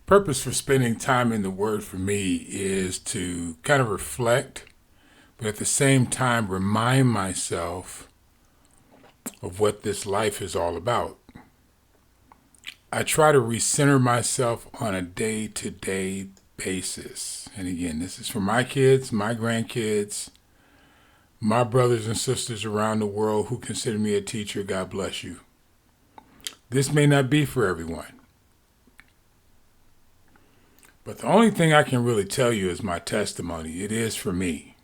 Purpose for spending time in the Word for me is to kind of reflect, but at the same time remind myself of what this life is all about. I try to recenter myself on a day-to-day basis. And again, this is for my kids, my grandkids, my brothers and sisters around the world who consider me a teacher. God bless you. This may not be for everyone. But the only thing I can really tell you is my testimony. It is for me.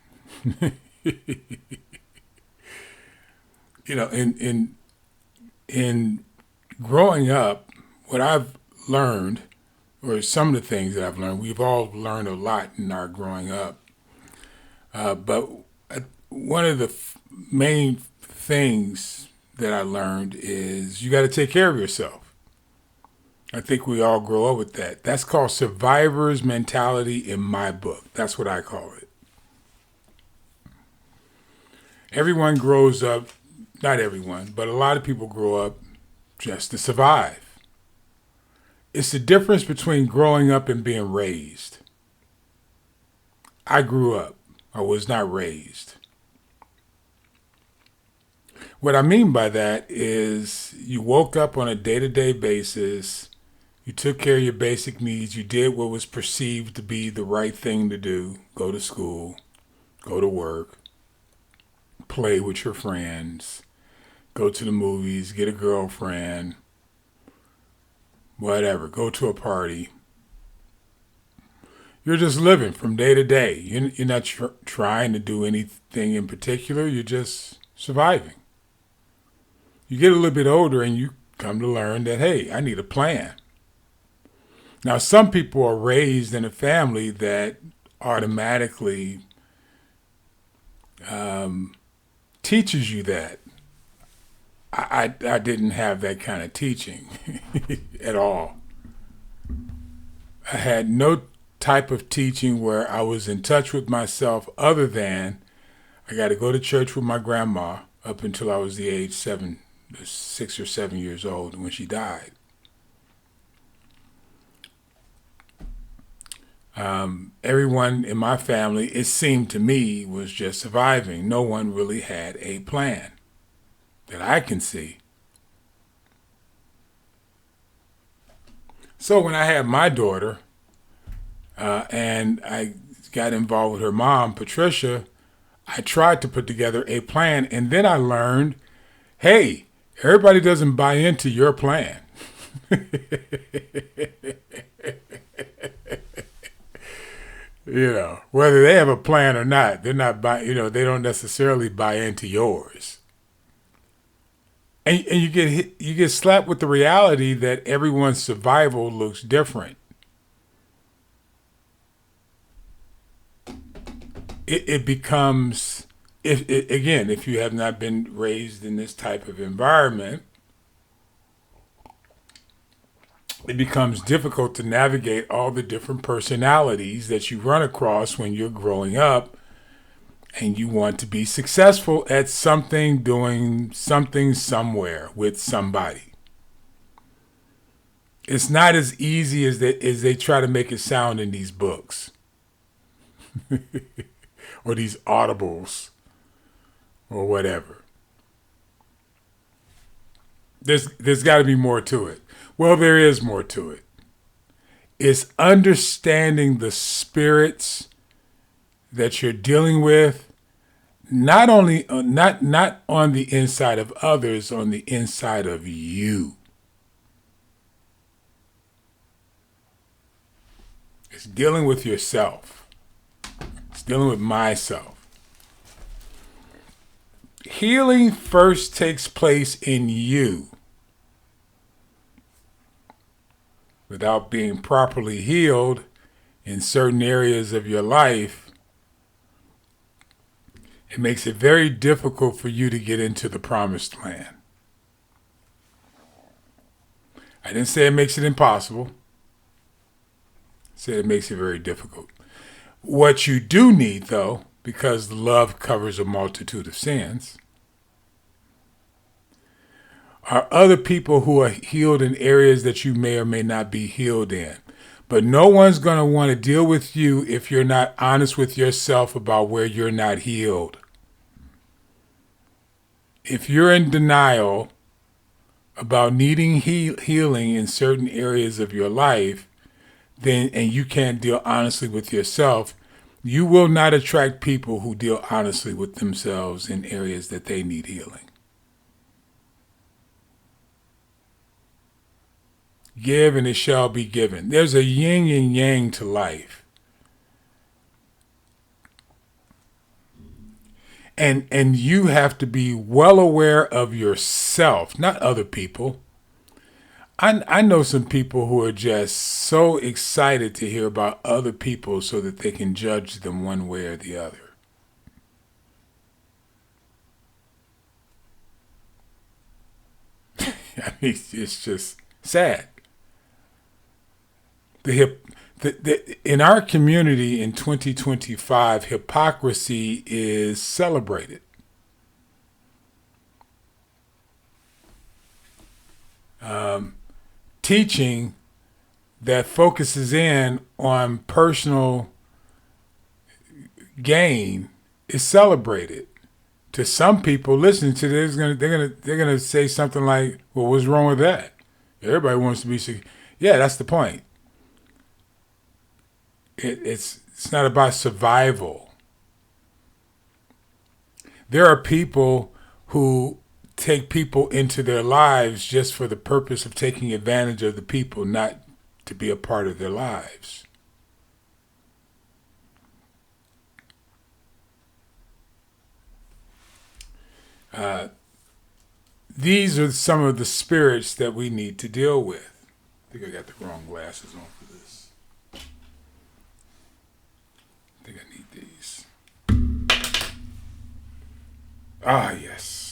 In growing up, what I've learned, or some of the things that I've learned, we've all learned a lot in our growing up. But one of the main things that I learned is you got to take care of yourself. I think we all grow up with that. That's called survivor's mentality in my book. That's what I call it. Everyone grows up, not everyone, but a lot of people grow up just to survive. It's the difference between growing up and being raised. I grew up. I was not raised. What I mean by that is you woke up on a day-to-day basis. You took care of your basic needs. You did what was perceived to be the right thing to do. Go to school, go to work, play with your friends, go to the movies, get a girlfriend, whatever, go to a party. You're just living from day to day. You're not trying to do anything in particular. You're just surviving. You get a little bit older and you come to learn that, hey, I need a plan. Now, some people are raised in a family that automatically teaches you that. I didn't have that kind of teaching at all. I had no type of teaching where I was in touch with myself other than I got to go to church with my grandma up until I was the age 6 or 7 years old when she died. Everyone in my family, it seemed to me, was just surviving. No one really had a plan that I can see. So when I had my daughter, and I got involved with her mom, Patricia, I tried to put together a plan, and then I learned, hey, everybody doesn't buy into your plan. Whether they have a plan or not, they're not they don't necessarily buy into yours. And you get slapped with the reality that everyone's survival looks different. It becomes, if you have not been raised in this type of environment, it becomes difficult to navigate all the different personalities that you run across when you're growing up and you want to be successful at something, doing something somewhere with somebody. It's not as easy as they try to make it sound in these books or these audibles or whatever. There's got to be more to it. Well, there is more to it. It's understanding the spirits that you're dealing with, not on the inside of others, on the inside of you. It's dealing with yourself. It's dealing with myself. Healing first takes place in you. Without being properly healed in certain areas of your life, it makes it very difficult for you to get into the promised land. I didn't say it makes it impossible. I said it makes it very difficult. What you do need, though, because love covers a multitude of sins, are other people who are healed in areas that you may or may not be healed in. But no one's going to want to deal with you if you're not honest with yourself about where you're not healed. If you're in denial about needing healing in certain areas of your life, then and you can't deal honestly with yourself, you will not attract people who deal honestly with themselves in areas that they need healing. Give and it shall be given. There's a yin and yang to life. And you have to be well aware of yourself, not other people. I know some people who are just so excited to hear about other people so that they can judge them one way or the other. I mean, it's just sad. In our community in 2025, hypocrisy is celebrated. Teaching that focuses in on personal gain is celebrated. To some people listening to this, they're gonna say something like, "Well, what's wrong with that? Everybody wants to be." Yeah, that's the point. It's not about survival. There are people who take people into their lives just for the purpose of taking advantage of the people, not to be a part of their lives. These are some of the spirits that we need to deal with. I think I got the wrong glasses on for this. I think I need these. Ah, yes.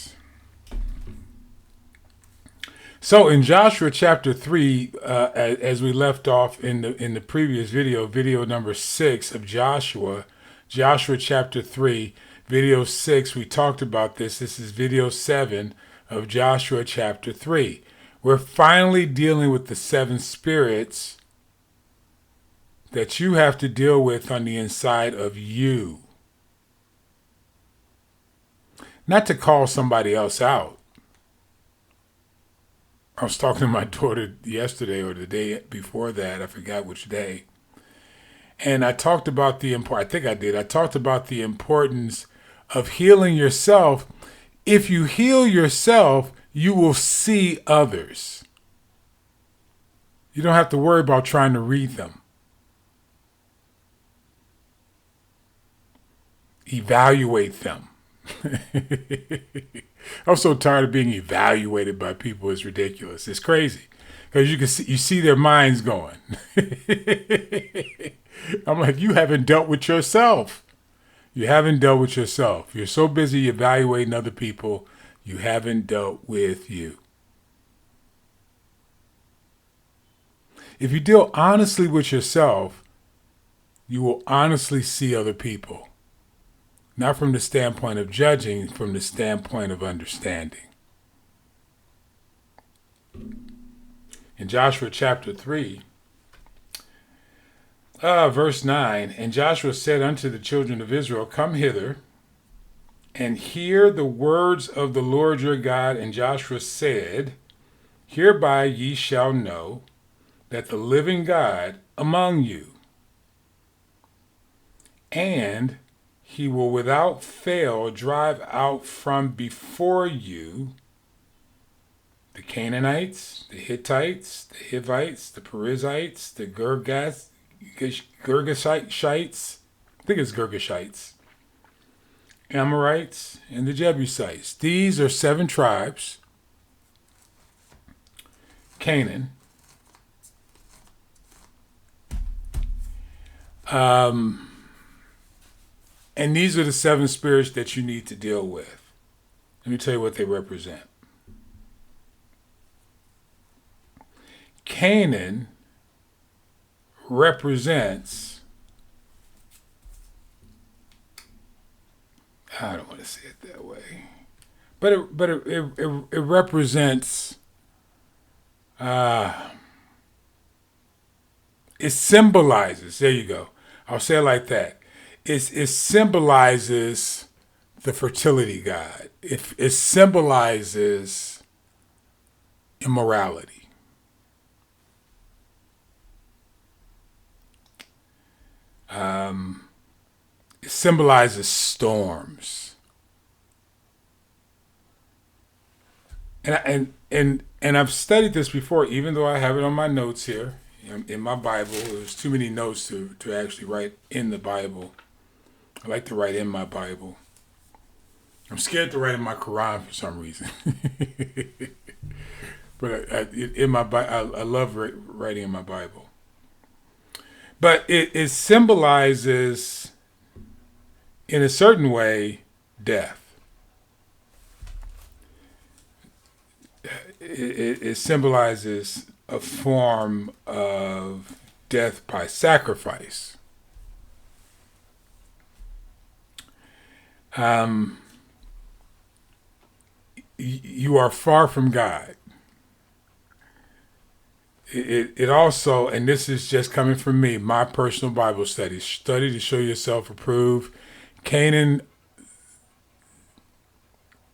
So in Joshua chapter 3, as we left off in the previous video number 6 of Joshua chapter 3, video 6, we talked about this. This is video 7 of Joshua chapter 3. We're finally dealing with the 7 spirits that you have to deal with on the inside of you. Not to call somebody else out. I was talking to my daughter yesterday or the day before that, I forgot which day. And I talked about I talked about the importance of healing yourself. If you heal yourself, you will see others. You don't have to worry about trying to read them. Evaluate them. I'm so tired of being evaluated by people. It's ridiculous. It's crazy because you see their minds going. I'm like, you haven't dealt with yourself. You haven't dealt with yourself. You're so busy evaluating other people, you haven't dealt with you. If you deal honestly with yourself, you will honestly see other people. Not from the standpoint of judging, from the standpoint of understanding. In Joshua chapter 3, verse 9, and Joshua said unto the children of Israel, come hither, and hear the words of the Lord your God. And Joshua said, hereby ye shall know that the living God among you, and he will without fail drive out from before you the Canaanites, the Hittites, the Hivites, the Perizzites, the Girgashites, I think it's Girgashites, Amorites, and the Jebusites. These are 7 tribes, Canaan. And these are the 7 spirits that you need to deal with. Let me tell you what they represent. Canaan represents, I don't want to say it that way, but it represents It symbolizes, there you go. I'll say it like that. It symbolizes the fertility god. It symbolizes immorality. It symbolizes storms. And I've studied this before, even though I have it on my notes here in my Bible. There's too many notes to actually write in the Bible. I like to write in my Bible. I'm scared to write in my Quran for some reason. But I love writing in my Bible. But it symbolizes, in a certain way, death. It symbolizes a form of death by sacrifice. You are far from God. It also, and this is just coming from me, my personal Bible study to show yourself approved. Canaan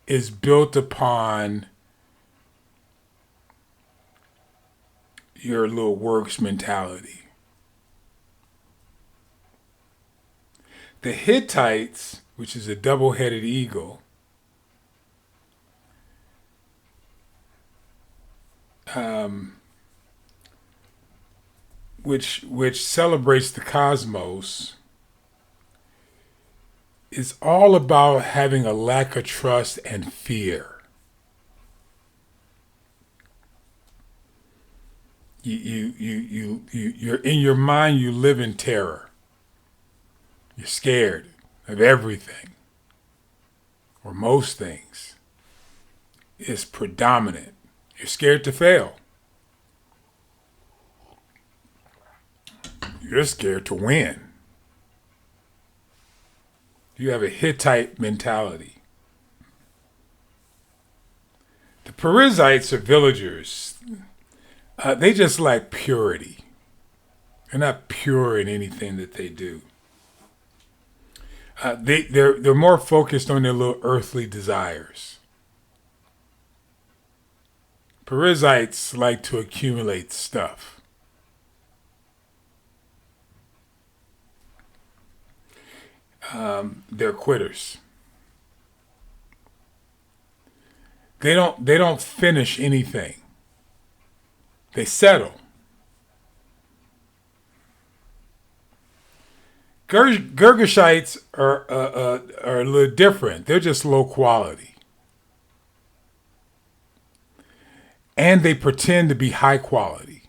is built upon your little works mentality. The Hittites, which is a double-headed eagle, which celebrates the cosmos, is all about having a lack of trust and fear. You're in your mind, you live in terror. You're scared of everything, or most things. It's predominant. You're scared to fail. You're scared to win. You have a Hittite mentality. The Perizzites are villagers. They just lack purity. They're not pure in anything that they do. They're more focused on their little earthly desires. Perizzites like to accumulate stuff. They're quitters. They don't finish anything. They settle. Girgashites are a little different. They're just low quality. And they pretend to be high quality.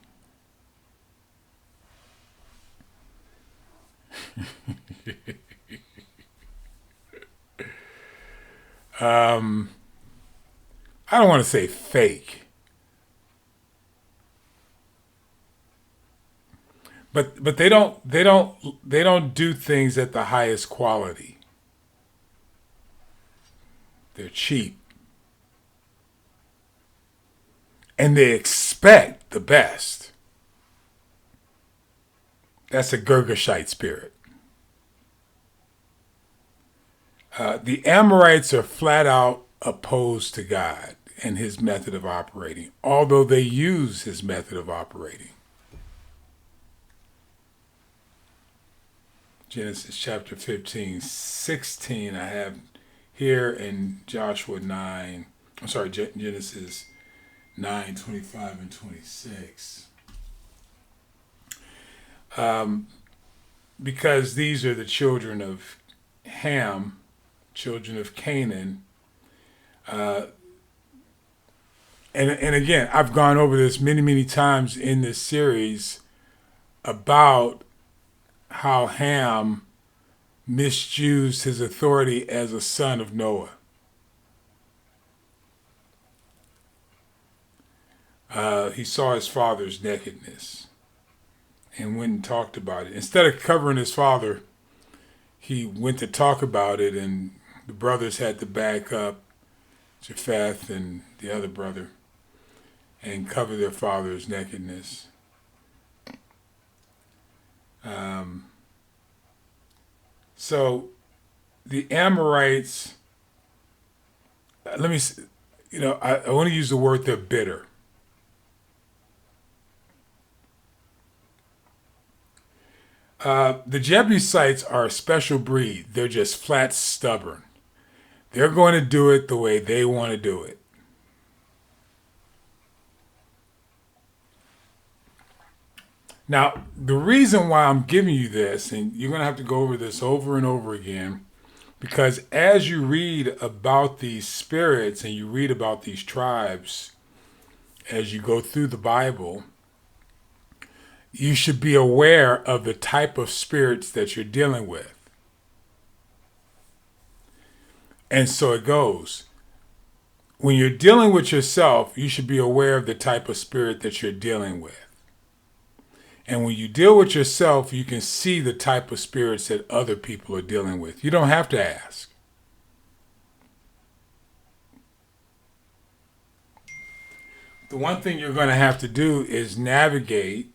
I don't want to say fake. But they don't do things at the highest quality. They're cheap. And they expect the best. That's a Girgashite spirit. The Amorites are flat out opposed to God and his method of operating, although they use his method of operating. Genesis chapter 15, 16 I have here, in Joshua 9, I'm sorry, Genesis 9, 25 and 26. Because these are the children of Ham, children of Canaan. And again, I've gone over this many times in this series about how Ham misused his authority as a son of Noah. He saw his father's nakedness and went and talked about it. Instead of covering his father, he went to talk about it, and the brothers had to back up, Japheth and the other brother, and cover their father's nakedness. Um, so the Amorites, let me, I want to use the word they're bitter. The Jebusites are a special breed. They're just flat stubborn. They're going to do it the way they want to do it. Now, the reason why I'm giving you this, and you're going to have to go over this over and over again, because as you read about these spirits and you read about these tribes, as you go through the Bible, you should be aware of the type of spirits that you're dealing with. And so it goes. When you're dealing with yourself, you should be aware of the type of spirit that you're dealing with. And when you deal with yourself, you can see the type of spirits that other people are dealing with. You don't have to ask. The one thing you're going to have to do is navigate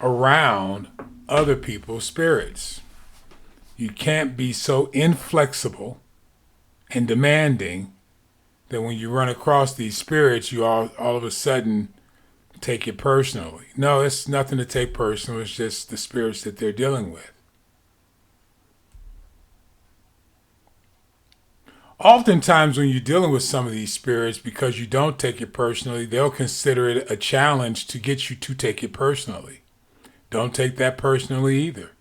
around other people's spirits. You can't be so inflexible and demanding that when you run across these spirits, you all of a sudden take it personally. No, it's nothing to take personal. It's just the spirits that they're dealing with. Oftentimes when you're dealing with some of these spirits, because you don't take it personally, they'll consider it a challenge to get you to take it personally. Don't take that personally either.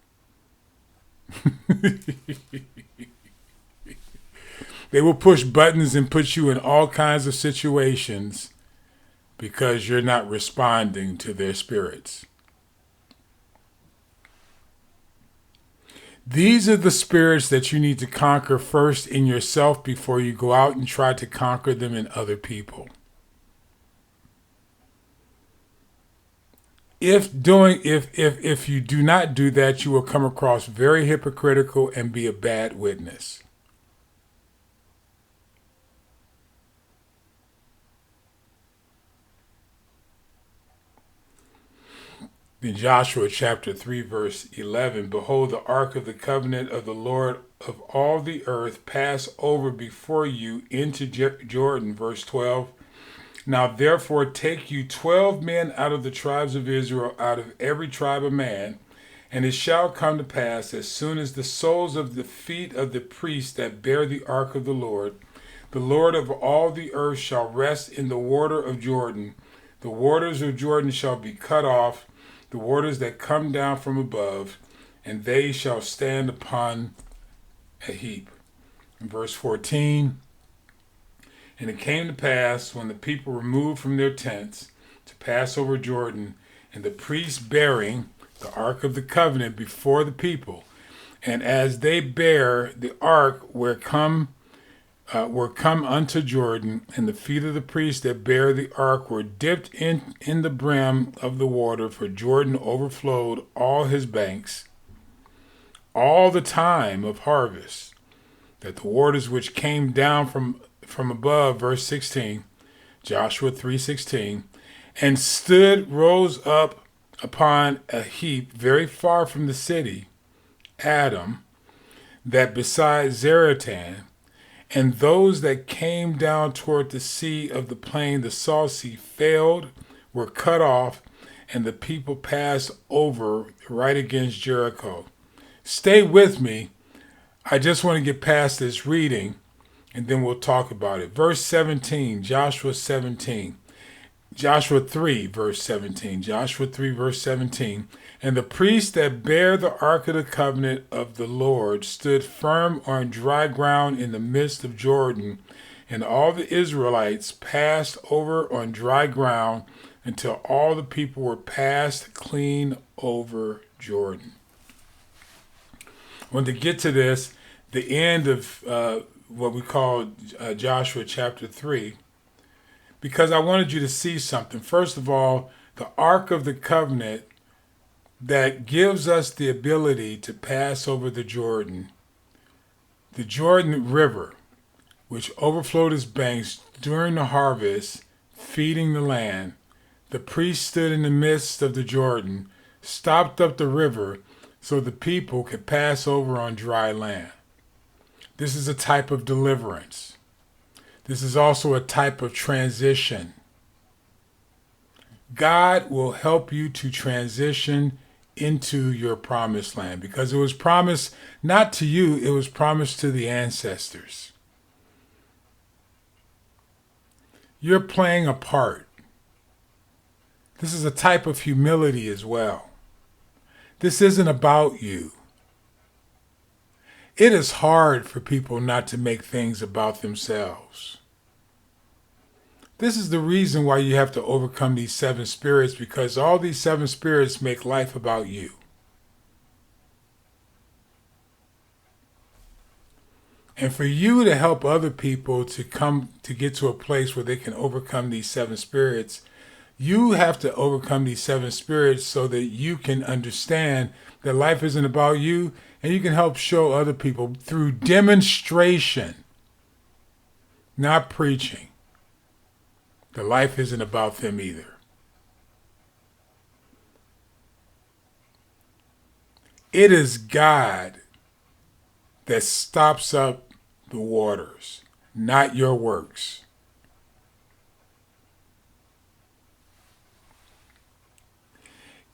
They will push buttons and put you in all kinds of situations because you're not responding to their spirits. These are the spirits that you need to conquer first in yourself before you go out and try to conquer them in other people. If you do not do that, you will come across very hypocritical and be a bad witness. In Joshua chapter 3, verse 11, behold, the ark of the covenant of the Lord of all the earth pass over before you into Jordan, verse 12. Now therefore take you 12 men out of the tribes of Israel, out of every tribe a man, and it shall come to pass, as soon as the soles of the feet of the priests that bear the ark of the Lord of all the earth shall rest in the water of Jordan. The waters of Jordan shall be cut off, the waters that come down from above, and they shall stand upon a heap. In verse 14, and it came to pass, when the people removed from their tents to pass over Jordan, and the priests bearing the ark of the covenant before the people, and as they bear the ark were come unto Jordan, and the feet of the priests that bear the ark were dipped in the brim of the water, for Jordan overflowed all his banks all the time of harvest, that the waters which came down from above, verse 16, Joshua 3:16, and rose up upon a heap very far from the city, Adam, that beside Zaratan, and those that came down toward the sea of the plain, the salt sea, failed, were cut off, and the people passed over right against Jericho. Stay with me. I just want to get past this reading, and then we'll talk about it. Verse 17, Joshua 17. Joshua 3, verse 17. Joshua 3, verse 17. And the priests that bear the ark of the covenant of the Lord stood firm on dry ground in the midst of Jordan, and all the Israelites passed over on dry ground until all the people were passed clean over Jordan. I want to get to this, the end of what we call Joshua chapter 3, because I wanted you to see something. First of all, the Ark of the Covenant that gives us the ability to pass over the Jordan River, which overflowed its banks during the harvest, feeding the land. The priest stood in the midst of the Jordan, stopped up the river so the people could pass over on dry land. This is a type of deliverance. This is also a type of transition. God will help you to transition into your promised land because it was promised not to you, it was promised to the ancestors. You're playing a part. This is a type of humility as well. This isn't about you. It is hard for people not to make things about themselves. This is the reason why you have to overcome these 7 spirits, because all these 7 spirits make life about you. And for you to help other people to get to a place where they can overcome these 7 spirits, you have to overcome these 7 spirits so that you can understand that life isn't about you, and you can help show other people through demonstration, not preaching, that life isn't about them either. It is God that stops up the waters, not your works.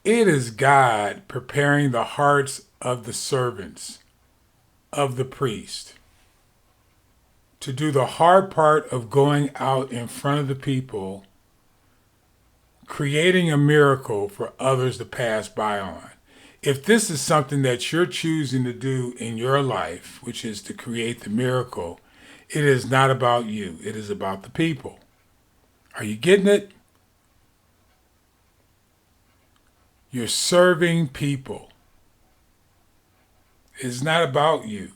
It is God preparing the hearts of the servants of the priest to do the hard part of going out in front of the people, creating a miracle for others to pass by on. If this is something that you're choosing to do in your life, which is to create the miracle, it is not about you. It is about the people. Are you getting it? You're serving people. It's not about you.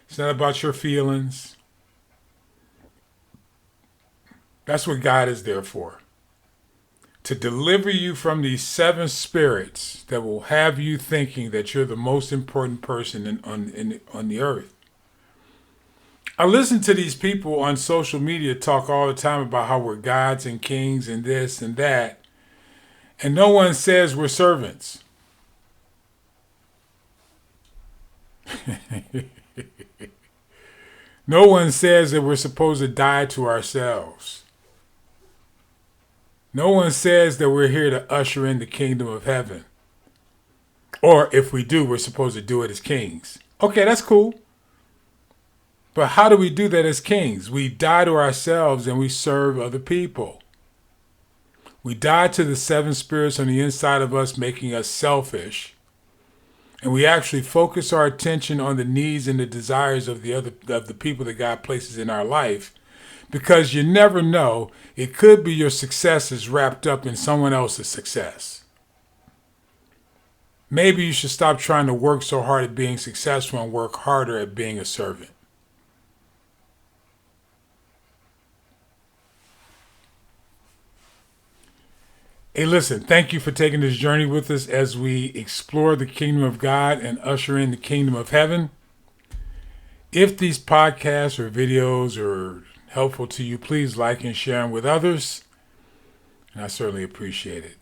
It's not about your feelings. That's what God is there for. To deliver you from these 7 spirits that will have you thinking that you're the most important person on the earth. I listen to these people on social media talk all the time about how we're gods and kings and this and that. And no one says we're servants. No one says that we're supposed to die to ourselves. No one says that we're here to usher in the kingdom of heaven. Or if we do, we're supposed to do it as kings. Okay, that's cool. But how do we do that as kings? We die to ourselves and we serve other people. We die to the 7 spirits on the inside of us, making us selfish. And we actually focus our attention on the needs and the desires of the people that God places in our life. Because you never know, it could be your success is wrapped up in someone else's success. Maybe you should stop trying to work so hard at being successful and work harder at being a servant. Hey, listen, thank you for taking this journey with us as we explore the kingdom of God and usher in the kingdom of heaven. If these podcasts or videos are helpful to you, please like and share them with others. And I certainly appreciate it.